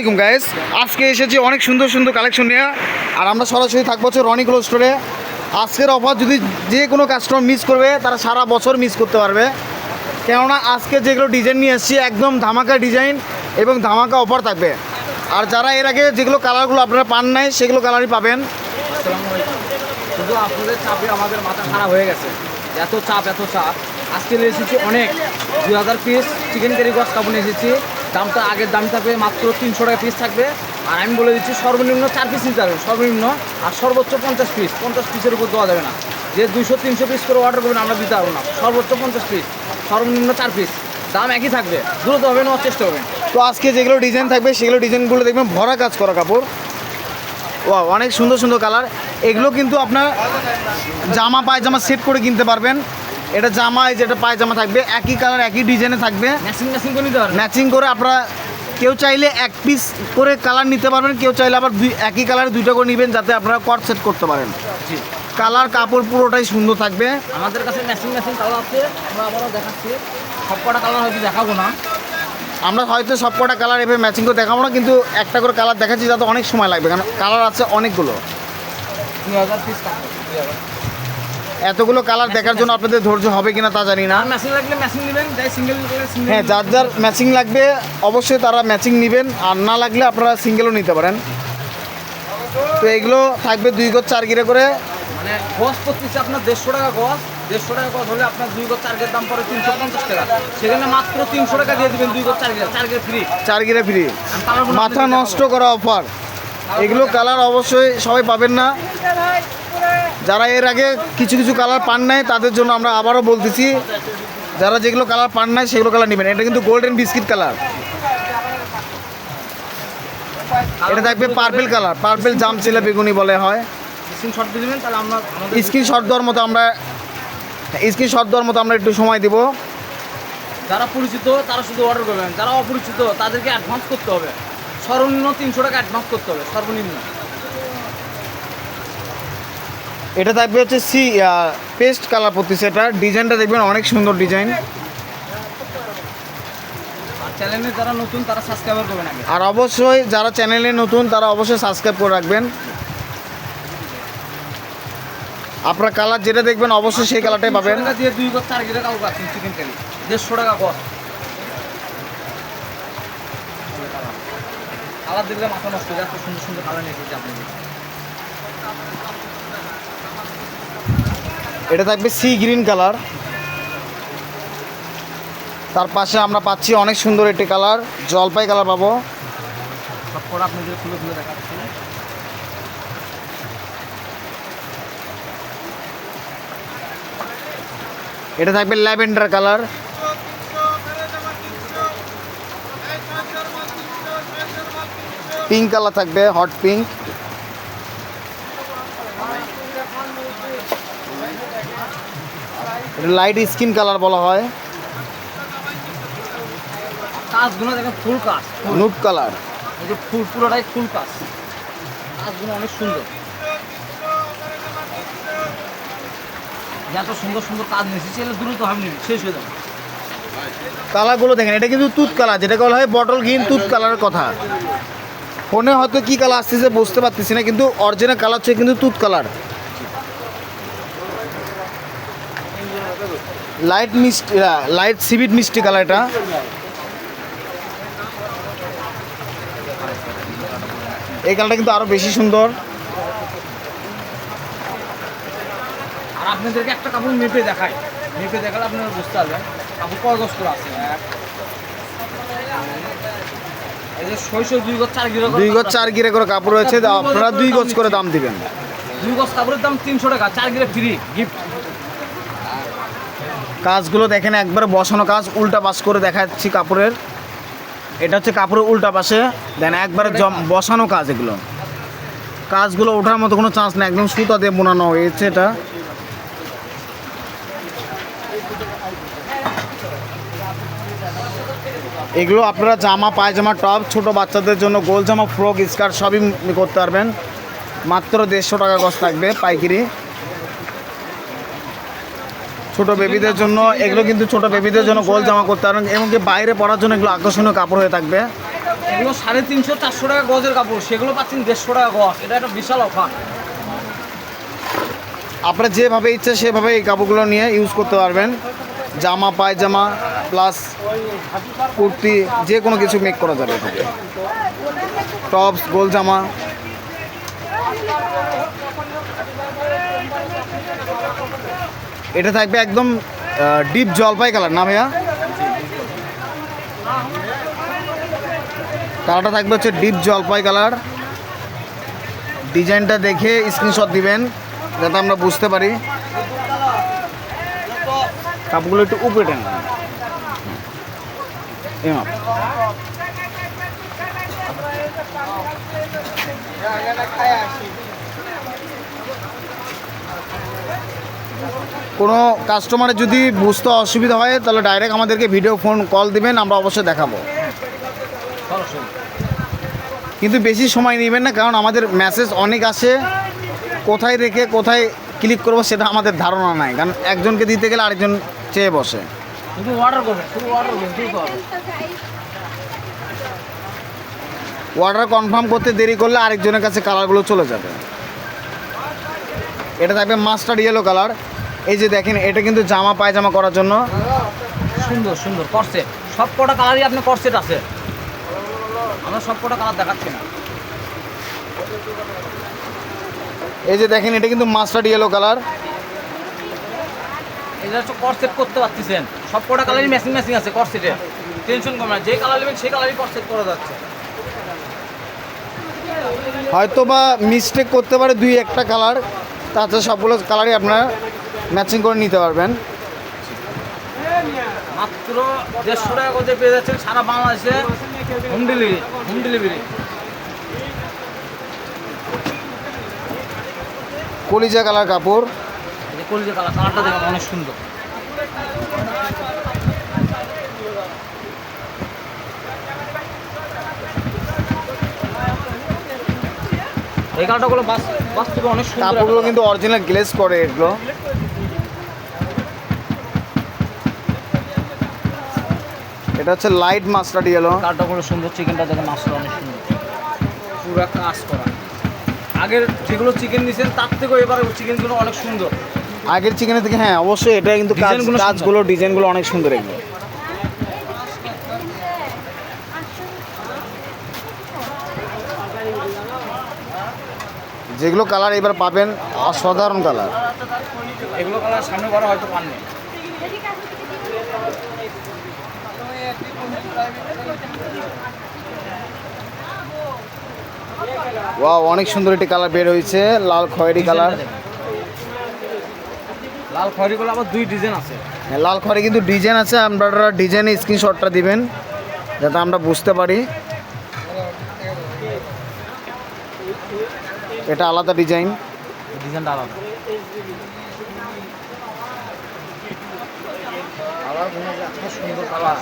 আলাইকুম গাইস, আজকে এসেছি অনেক সুন্দর সুন্দর কালেকশন নিয়ে। আর আমরা সরাসরি থাকবো হচ্ছে রনি ক্লোথ স্টোরে। আজকের অফার যদি যে কোনো কাস্টমার মিস করবে তারা সারা বছর মিস করতে পারবে, কেননা আজকে যেগুলো ডিজাইন নিয়ে এসেছি একদম ধামাকা ডিজাইন এবং ধামাকা অফার থাকবে। আর যারা এর আগে যেগুলো কালারগুলো আপনারা পান নাই সেগুলো কালারই পাবেন। শুধু আপনাদের চাপে আমাদের মাথা খারাপ হয়ে গেছে, এত চাপ। আজকে নিয়ে এসেছি অনেক 2000 পিস চিকেন কারি গস কাপড় নিয়ে এসেছি। দামটা আগের দাম থাকবে মাত্র 300 টাকা পিস থাকবে। আর আমি বলে দিচ্ছি সর্বনিম্ন 4 পিস নিতে হবে সর্বনিম্ন, আর সর্বোচ্চ 50 পিসের উপর দেওয়া যাবে না। যে 200-300 পিস করে অর্ডার করবেন আমরা দিতে পারবো না। সর্বোচ্চ 50 পিস, সর্বনিম্ন 4 পিস, দাম একই থাকবে, দ্রুত হবে নেওয়ার চেষ্টা করবেন। তো আজকে যেগুলো ডিজাইন থাকবে সেগুলো ডিজাইনগুলো দেখবেন ভরা কাজ করা কাপড়। ও অনেক সুন্দর সুন্দর কালার। এগুলো কিন্তু আপনার জামা পায়জামা সেট করে কিনতে পারবেন। এটা জামা, এই যেটা পায়জামা থাকবে একই কালার একই ডিজাইনে থাকবে, ম্যাচিং করে নিতে পারবেন। ম্যাচিং করে আপনারা কেউ চাইলে এক পিস করে কালার নিতে পারবেন, কেউ চাইলে আবার একই কালারে দুইটা করে নেবেন যাতে আপনারা কট সেট করতে পারেন। জি, কালার কাপড় পুরোটাই সুন্দর থাকবে। আমাদের কাছে ম্যাচিং কালার আছে, আমরা আবারও দেখাচ্ছি। সব কটা কালার হয়তো দেখাবো না, আমরা হয়তো সব কটা কালার এভাবে ম্যাচিং করে দেখাবো না, কিন্তু একটা করে কালার দেখাচ্ছি যাতে অনেক সময় লাগবে, কারণ কালার আছে অনেকগুলো। 2000 পিস কাপড়, 2000। এতগুলো কালার দেখার জন্য আপনাদের ধৈর্য হবে কিনা তা জানি না। ম্যাচিং লাগলে ম্যাচিং নেবেন, যাই সিঙ্গেল সিঙ্গেল। হ্যাঁ, যার যার ম্যাচিং লাগবে অবশ্যই তারা ম্যাচিং নেবেন, আর না লাগলে আপনারা সিঙ্গেলও নিতে পারেন। তো এগুলো থাকবে 2 গজ 4 গিরে করে। মানে গজ পড়তেছে আপনার 150 টাকা গজ। 150 টাকা গজ হলে আপনার 2 গজ 4 গের দাম পড়ে 350 টাকা। সেখানে মাত্র 300 টাকা দিয়ে দিবেন 2 গজ 4 গের, 4 গের ফ্রি। 4 গিরে ফ্রি, মাথা নষ্ট করা অফার। এগুলো কালার অবশ্যই সবাই পাবেন না। যারা এর আগে কিছু কিছু কালার পান নাই তাদের জন্য আমরা আবারও বলতেছি, যারা যেগুলো কালার পান নাই সেগুলো কালার নেবেন। এটা কিন্তু গোল্ডেন বিস্কিট কালার, এটা থাকবে পার্পেল কালার, পার্পেল জামচিলা বেগুনি বলে হয়। স্ক্রিনশট দিয়ে দিবেন, তাহলে আমরা স্ক্রিনশট দেওয়ার মতো আমরা একটু সময় দিব। যারা পরিচিত তারা শুধু অর্ডার করবেন, যারা অপরিচিত তাদেরকে অ্যাডভান্স করতে হবে। সর্বনিম্ন 300 টাকা অ্যাডভান্স করতে হবে সর্বনিম্ন। এটা থাকবে হচ্ছে পেস্ট কালার পড়তেছে। এটা ডিজাইনটা দেখবেন অনেক সুন্দর ডিজাইন। আর চ্যানেলে যারা নতুন তারা সাবস্ক্রাইবার করবেন আগে। আর অবশ্যই যারা চ্যানেলে নতুন তারা অবশ্যই সাবস্ক্রাইব করে রাখবেন। আপনার কালার যেটা দেখবেন অবশ্যই সেই কালারটাই পাবেন। 300 টাকা দিয়ে 2 গজ 4 গিরে কাপড় পাচ্ছেন চিকেন কারি, 150 টাকা গজ। কালার দেখলে মাথা নষ্ট হয়ে যায়, এত সুন্দর সুন্দর কালার নিয়ে এসেছি আপনাদের। এটা থাকবে সি গ্রিন কালার, তার পাশে আমরা পাচ্ছি অনেক সুন্দর একটি কালার, জলপাই কালার পাবো। সব করে আপনাদের খুলে খুলে দেখাচ্ছি। এটা থাকবে ল্যাভেন্ডার কালার, পিঙ্ক কালার থাকবে, হট পিঙ্ক। এটা লাইট স্কিন কালার বলা হয়। কাজগুলো দেখেন ফুল কাজ, নুট কালার, এই যে ফুল পুরোটাই ফুল কাজ, কাজগুলো অনেক সুন্দর। এত সুন্দর সুন্দর কাজ নিয়েছি, সেগুলো দ্রুত হবে শেষ হয়ে যাবে। কালারগুলো দেখেন, এটা কিন্তু তুত কালার, যেটাকে বলা হয় বটল গ্রিন তুত কালারের কথা। ফোনে হয়তো কী কালার আসতেছে বুঝতে পারতেছি না, কিন্তু অরিজিনাল কালার হচ্ছে কিন্তু তুত কালার। লাইট মিষ্টি, লাইট সিভিট মিষ্টি কালার। এটা এই কালারটা কিন্তু আরও বেশি সুন্দর। আর আপনাদেরকে একটা কাপড় মেপে দেখাই, মেপে দেখালে আপনারা বুঝতে পারবেন কাপড় কয় গজ করে আছে। এই যে 2 গজ 4 গিরে, 2 গজ 4 গিরে করে কাপড় রয়েছে, আপনারা 2 গজ করে দাম দিবেন। 2 গজ কাপড়ের দাম 300 টাকা, 4 গিরে ফ্রি গিফট। কাজগুলো দেখেন একবার বসানো কাজ, উল্টা পাশ করে দেখাচ্ছি কাপড়ের। এটা হচ্ছে কাপড়ের উল্টা পাশে দেন একবারে বসানো কাজ। এগুলো কাজগুলো ওঠার মতো কোনো চান্স নেই, একদম সুতা দিয়ে বোনানো হয়েছে। এটা এগুলো আপনারা জামা পায়জামা টপ, ছোট বাচ্চাদের জন্য গোল জামা, ফ্রক, স্কার্ট সবই করতে পারবেন। মাত্র 150 টাকা গজ থাকবে পাইকারি। ছোট বেবিদের জন্য এগুলো কিন্তু ছোট বেবিদের জন্য গোল জামা করতে পারবেন, এমনকি বাইরে পরার জন্য এগুলো আকর্ষণীয় কাপড় হয়ে থাকবে। এগুলো 350-400 টাকা গজের কাপড়, সেগুলো পাচ্ছেন 150 টাকা গজ। এটা একটা বিশাল অফার। আপনারা যেভাবে ইচ্ছে সেভাবে এই কাপড়গুলো নিয়ে ইউজ করতে পারবেন। জামা, পায়জামা প্লাস কুর্তি যে কোনো কিছু মেক করা যাবে এটাতে। টপস, গোল জামা। এটা থাকবে একদম ডিপ জলপাই কালার না ভাইয়া? কালারটা থাকবে হচ্ছে ডিপ জলপাই কালার। ডিজাইনটা দেখে স্ক্রিনশট দিবেন যাতে আমরা বুঝতে পারি। কাপড়গুলো একটু উপরে টেন কোনো কাস্টমারের যদি বুঝতে অসুবিধা হয় তাহলে ডাইরেক্ট আমাদেরকে ভিডিও ফোন কল দিবেন, আমরা অবশ্যই দেখাবো। কিন্তু বেশি সময় নেবেন না, কারণ আমাদের মেসেজ অনেক আসে, কোথায় রেখে কোথায় ক্লিক করবো সেটা আমাদের ধারণা নাই, কারণ একজনকে দিতে গেলে আরেকজন চেয়ে বসে। শুধু অর্ডার করবেন, শুধু অর্ডার করবেন, দ্রুত হবে। অর্ডার কনফার্ম করতে দেরি করলে আরেকজনের কাছে কালারগুলো চলে যাবে। এটা থাকবে মাস্টার্ড ইয়েলো কালার। এই যে দেখেন, এটা কিন্তু জামা পায়জামা করার জন্য সুন্দর সুন্দর করসেট। সব কটা কালারই আপনার করসেট আছে, আমরা সব কটা কালার দেখাচ্ছি না। এই যে দেখেন, এটা কিন্তু মাস্টার্ড ইয়েলো কালার। এটা হচ্ছে করসেট করতে পারতেছেন, সব কটা কালারই ম্যাচিং ম্যাচিং আছে করসেটে। টেনশন করবেন না, যে কালার নেবেন সেই কালারই করসেট করা যাচ্ছে। হয়তো বা মিস্টেক করতে পারে দুই একটা কালার, তাছাড়া সবগুলো কালারই আপনারা ম্যাচিং করে নিতে পারবেন। মাত্র 150 টাকা করে পেয়ে যাচ্ছেন সারা বাংলাদেশে হোম ডেলিভারি। হোম ডেলিভারি কলিজা কালার কাপড়। এই কলিজা কালার, কালারটা দেখেন অনেক সুন্দর। এই কালারটাগুলো বাস্তবে অনেক সুন্দর। কাপড়গুলো কিন্তু অরিজিনাল গ্লেজ করে এগুলো। এটা হচ্ছে লাইট মাস্টার্ড ইয়েলো। কালারটাগুলো সুন্দর, চিকেনটা দেখেন মাছটা অনেক সুন্দর, পুরো কাজ করা। আগের যেগুলো চিকেন নিয়েছেন তার থেকেও এবারে চিকেনগুলো অনেক সুন্দর। আগের চিকেনের থেকে হ্যাঁ অবশ্যই এটা কিন্তু ডিজাইনগুলো সুন্দর। কাজগুলো ডিজাইনগুলো অনেক সুন্দর এগুলো। যেগুলো কালার এবার পাবেন অসাধারণ কালার। এগুলো কালার সামনে করা হয়তো পাননি। ওয়াও, অনেক সুন্দর একটি কালার বের হয়েছে, লাল খয়েরি কালার। লাল খয়েরিগুলো আবার দুই ডিজাইন আছে। হ্যাঁ, লাল খয়েরি কিন্তু ডিজাইন আছে, আপনারা ডিজাইনে স্ক্রিনশটটা দিবেন যাতে আমরা বুঝতে পারি। এটা আলাদা ডিজাইন, ডিজাইনটা আলাদা। সুন্দর কালার।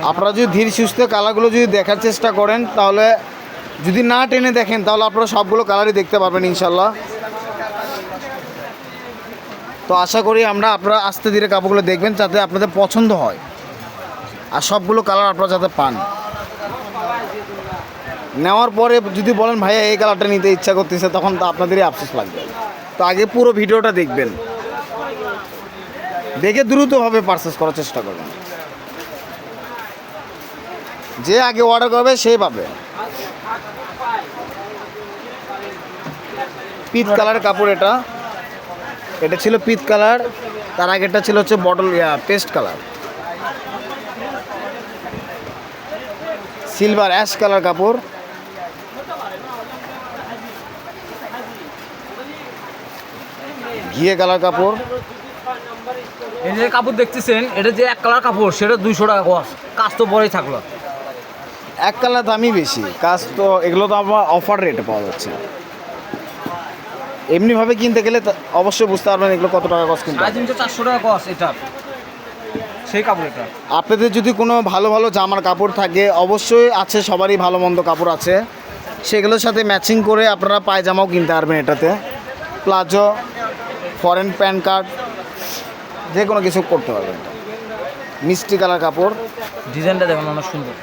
আপনারা যদি ধীর সুস্থ কালারগুলো যদি দেখার চেষ্টা করেন, তাহলে যদি না টেনে দেখেন তাহলে আপনারা সবগুলো কালারই দেখতে পারবেন ইনশাল্লাহ। তো আশা করি আপনারা আস্তে ধীরে কাপড়গুলো দেখবেন যাতে আপনাদের পছন্দ হয়, আর সবগুলো কালার আপনারা যাতে পান। নেওয়ার পরে যদি বলেন ভাইয়া এই কালারটা নিতে ইচ্ছা করতেছে, তখন তো আপনাদেরই আফসোস লাগবে। তো আগে পুরো ভিডিওটা দেখবেন, দেখে দ্রুতভাবে পারচেস করার চেষ্টা করবেন। যে আগে অর্ডার করবে সেই পাবে। পিচ কালার কাপড়, এটা ছিল পিচ কালার, তার আগেরটা ছিল হচ্ছে bottle paste colour. Silver ash colour কাপড়। ঘিয়ে কালার কাপড়। এই যে কাপড় দেখতেছেন, এটা যে এক কালার কাপড় সেটা 200 টাকা গজ, কাজ তো পরেই থাকলো। এক কালার দামই বেশি, কাজ তো এগুলো তো আমার অফার রেটে পাওয়া যাচ্ছে। এমনিভাবে কিনতে গেলে অবশ্যই বুঝতে পারবেন এগুলো কত টাকা কস্ট কিনতে। 350-400 টাকা গজ এটা, সেই কাপড় এটা। আপনাদের যদি কোনো ভালো ভালো জামার কাপড় থাকে, অবশ্যই আছে, সবারই ভালো মন্দ কাপড় আছে, সেগুলোর সাথে ম্যাচিং করে আপনারা পায়জামাও কিনতে পারবেন। এটাতে প্লাজো, ফরেন প্যান্ট কার্ড, যে কোনো কিছু করতে পারবেন। মিষ্টি কালার কাপড়। ডিজাইনটা দেখুন অনেক সুন্দর।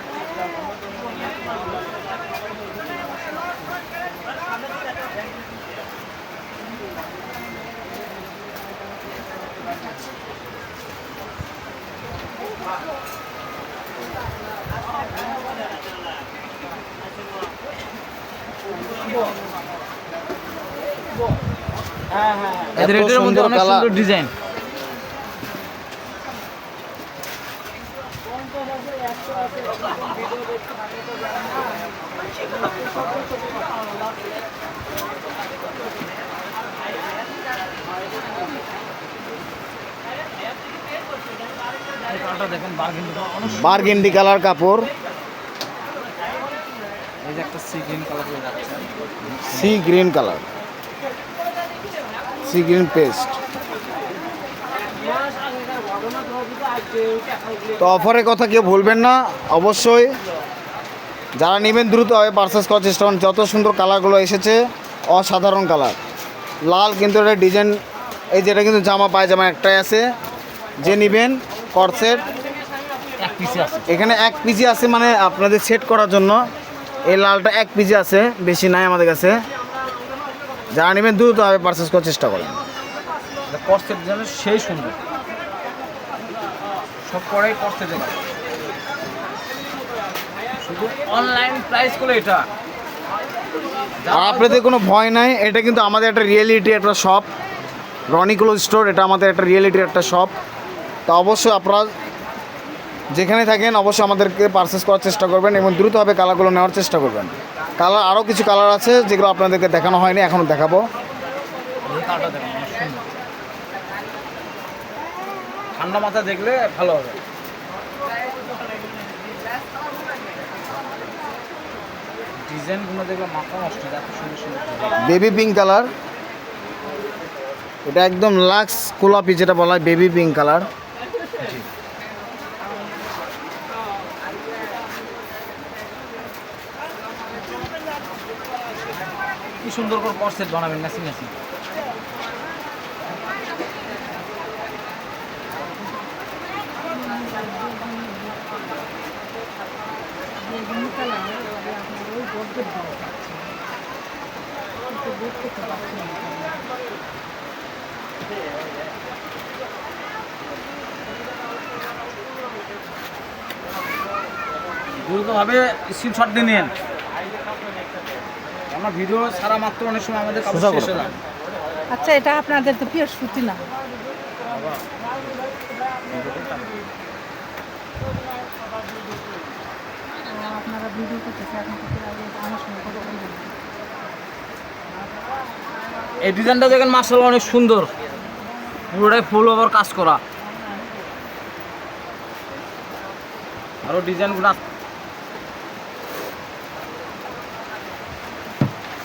এদের এত এটার মধ্যে সুন্দর অনেক কালার। সুন্দর ডিজাইন। দেখেন বারগেন্ডি কালার কাপড়, এই যে একটা সি গ্রিন কালার হয়ে যাচ্ছে। Sea green colour, sea green paste. তো অফারের কথা কেউ ভুলবেন না, অবশ্যই যারা নেবেন দ্রুতভাবে পারচেস করার চেষ্টা করুন। যত সুন্দর কালারগুলো এসেছে, অসাধারণ কালার। লাল কিন্তু এটা ডিজাইন, এই যেটা কিন্তু জামা পায়জামা একটাই আছে, যে নেবেন কর্সেট এক পিসে আছে। এখানে এক পিজি আছে, মানে আপনাদের সেট করার জন্য এই লালটা এক পিজি আছে, বেশি নাই আমাদের কাছে। যারা নেবেন দ্রুতভাবে পারচেস করার চেষ্টা করেন। কর্সেট যেন সেই সুন্দর, সব পরেই কর্সেটে শুধু অনলাইন প্রাইস করে এটা। আর আপনাদের কোনো ভয় নাই, এটা কিন্তু আমাদের একটা রিয়েলিটি একটা শপ, রনি ক্লোথ স্টোর। এটা আমাদের একটা রিয়েলিটির একটা শপ। তো অবশ্যই আপনারা যেখানে থাকেন অবশ্যই আমাদেরকে পারচেস করার চেষ্টা করবেন এবং দ্রুতভাবে কালারগুলো নেওয়ার চেষ্টা করবেন। কালার আরও কিছু কালার আছে যেগুলো আপনাদেরকে দেখানো হয়নি, এখনও দেখাবো। এই কালারটা দেখেন, অনেক সুন্দর। ঠান্ডা মাথা দেখলে ভালো হবে। ডিজাইনগুলো দেখলে মাথা নষ্ট, এত সুন্দর সুন্দর ডিজাইন। বেবি পিঙ্ক কালার, এটা একদম লাক্স গোলাপি যেটা বলা হয়, বেবি পিঙ্ক কালার। কি সুন্দর করে কর্সেট বানাবেন মেসি মেসি। দ্রুতভাবে স্ক্রিনশট দিয়ে নেন। আমার ভিডিও ছাড়া মাত্র অনেক সময় আমাদের কাপড় সোজা শেষ করো। হয়ে যায়। আচ্ছা, এটা আপনাদের তো পিওর সুতি না? আপনারা ভিডিও করতেছে এখন থেকে আমার সঙ্গে কথা বলবেন। এই ডিজাইনটা দেখেন মাশাআল্লাহ অনেক সুন্দর, পুরোটাই ফুল ওভার কাজ করা। আরো ডিজাইনগুলো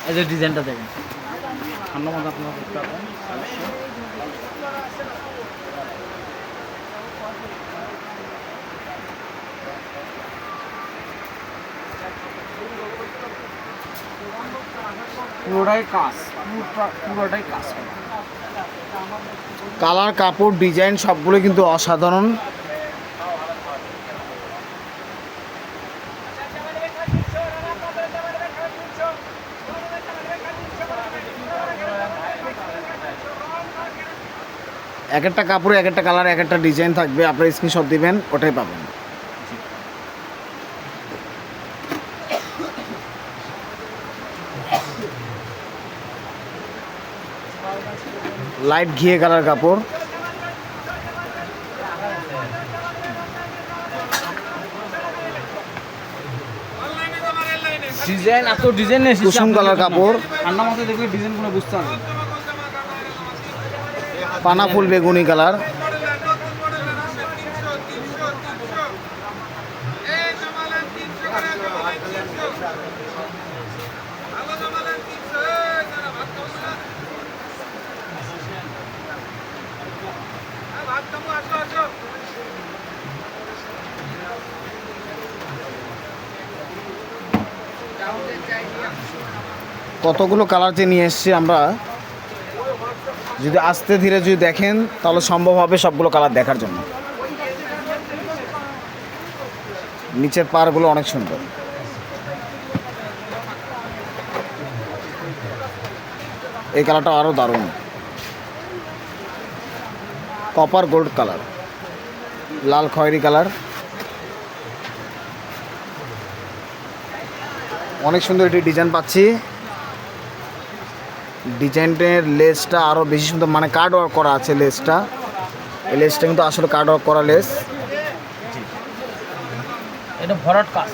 এই যে ডিজাইনটা দেখেন, ঠান্ডা মাথা আপনারা করতে পারবেন অবশ্যই। পুরোটাই কাজ, পুরোটাই কাজ করা। কালার, কাপড়, ডিজাইন সবগুলো কিন্তু অসাধারণ। এক একটা কাপড়ে এক একটা কালার, এক একটা ডিজাইন থাকবে, আপনারা স্ক্রিনশট দিবেন, ওটাই পাবেন। লাইট ঘিয়ে কালার কাপড়, ডিজাইন এত ডিজাইন এসেছে, কুসুম কালার কাপড়, ঠান্ডা মাথায় দেখলে ডিজাইনগুলো বুঝতে পারবেন। পানা ফুল বেগুনি কালার, কতগুলো কালার যে নিয়ে এসেছি আমরা, যদি আস্তে ধীরে যদি দেখেন তাহলে সম্ভব হবে সবগুলো কালার দেখার জন্য। নিচের পাড়গুলো অনেক সুন্দর। এই কালারটা আরও দারুণ, কপার গোল্ড কালার, লাল খয়েরি কালার, অনেক সুন্দর এটি ডিজাইন পাচ্ছি। ডিজাইনের লেসটা আরও বেশি সুন্দর, মানে কার্ড ওয়ার্ক করা আছে লেসটা। এই লেসটা কিন্তু আসলে কার্ড ওয়ার্ক করা লেস। এটা ভরাট কাজ।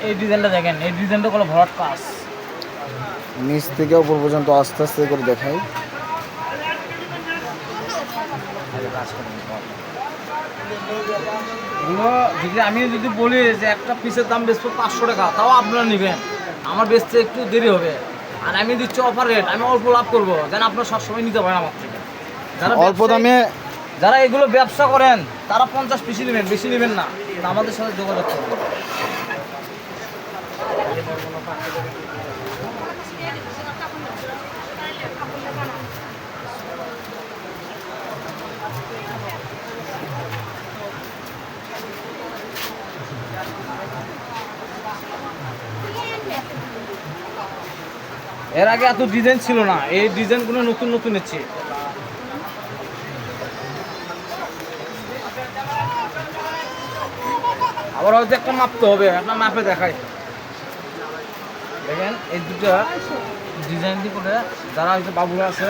এই ডিজাইনটা দেখেন, এই ডিজাইনটা হলো ভরাট কাজ। নিচ থেকে উপর পর্যন্ত আস্তে আস্তে করে দেখাই। এগুলো যদি আমি যদি বলি যে একটা পিসের দাম বেচবো 500 টাকা, তাও আপনারা নেবেন। আমার বেচতে একটু দেরি হবে, আর আমি দিচ্ছি অফার রেট, আমি অল্প লাভ করবো, যেন আপনারা সবসময় নিতে পারেন আমার থেকে। যারা অল্প দামে, যারা এগুলো ব্যবসা করেন তারা 50 পিসই নেবেন, বেশি নেবেন না, আমাদের সাথে যোগাযোগ করবেন। এর আগে এত ডিজাইন ছিল না, এই ডিজাইনগুলো নতুন নতুন এসেছে। আবার হয়তো একটা মাপতে হবে, আপনার মাপে দেখাই। দেখেন এই দুটো ডিজাইন দিয়ে করে যারা হয়তো বাবুরা আছে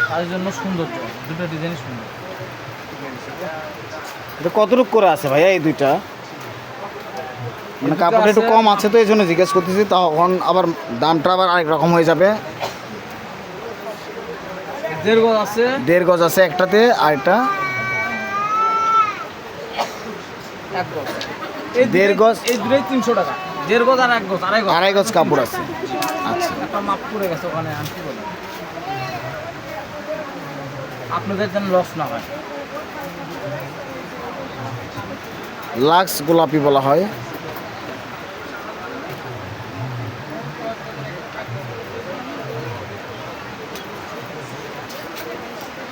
তাদের জন্য সৌন্দর্য, দুটো ডিজাইন সুন্দর। এটা কতটুকু করে আছে ভাইয়া এই দুইটা? মানে দুটো কাপড়টা একটু আছে- কম আছে তো এই জন্য জিজ্ঞেস করতেছি, তখন আবার দামটা আবার আরেক রকম হয়ে যাবে। 1.5 গজ আছে, 1.5 গজ আছে একটাতে, আর এটা 1 গজ। এই 1.5 গজ? এই দুটোই 300 টাকা। 1.5 গজ আর 1 গজ, 2.5 গজ। 2.5 গজ কাপড় আছে। আচ্ছা, একটা মাপ পড়ে গেছে ওখানে, আমি কি বলবো, আপনাদের যেন লস না হয়। লাক্স গোলাপি বলা হয়।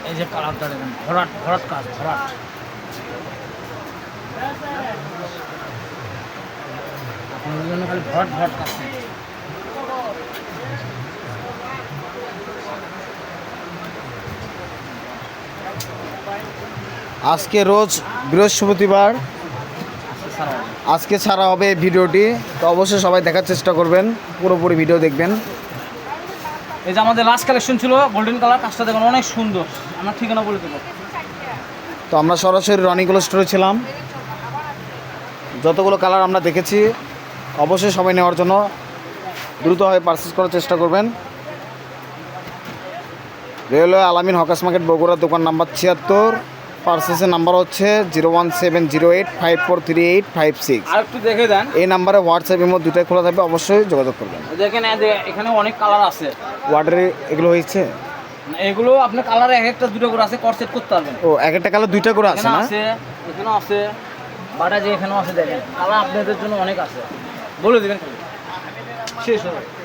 এই যে কালারটা দেখেন, ভরাট ভরাট কাজ, ভরাট। আপনাদের জন্য খালি ভরাট ভরাট কাজ নেই। আজকে রোজ বৃহস্পতিবার, আজকে ছাড়া হবে এই ভিডিওটি, তো অবশ্যই সবাই দেখার চেষ্টা করবেন, পুরোপুরি ভিডিও দেখবেন। এই যে আমাদের লাস্ট কালেকশন ছিল গোল্ডেন কালার, কাজটা দেখুন অনেক সুন্দর। আমার ঠিকানা বলে দেবো। তো আমরা সরাসরি রনিগুলো স্টোরে ছিলাম, যতগুলো কালার আমরা দেখেছি অবশ্যই সবাই নেওয়ার জন্য দ্রুতভাবে পারচেস করার চেষ্টা করবেন। রেলওয়ে আলামিন হকার্স মার্কেট বগুড়া, দোকান নাম্বার 76। পারচেসের নাম্বার হচ্ছে 01708543856। আর একটু দেখে দেন, এই নাম্বারে হোয়াটসঅ্যাপ ইমো দুটাই খোলা থাকবে, অবশ্যই যোগাযোগ করবেন। দেখেন এখানে অনেক কালার আছে। ওয়ার্ডারে এগুলো হয়েছে, এগুলো আপনার কালার এক একটা দুটো করে আছে, কর্সেট করতে পারবেন। ও এক একটা কালার দুইটা করে আছে এখানে না? আছে, এখানেও আছে, বাটা যে এখানেও আছে। দেখেন কালার আপনাদের জন্য অনেক আছে, বলে দেবেন খালি, শেষ হবে।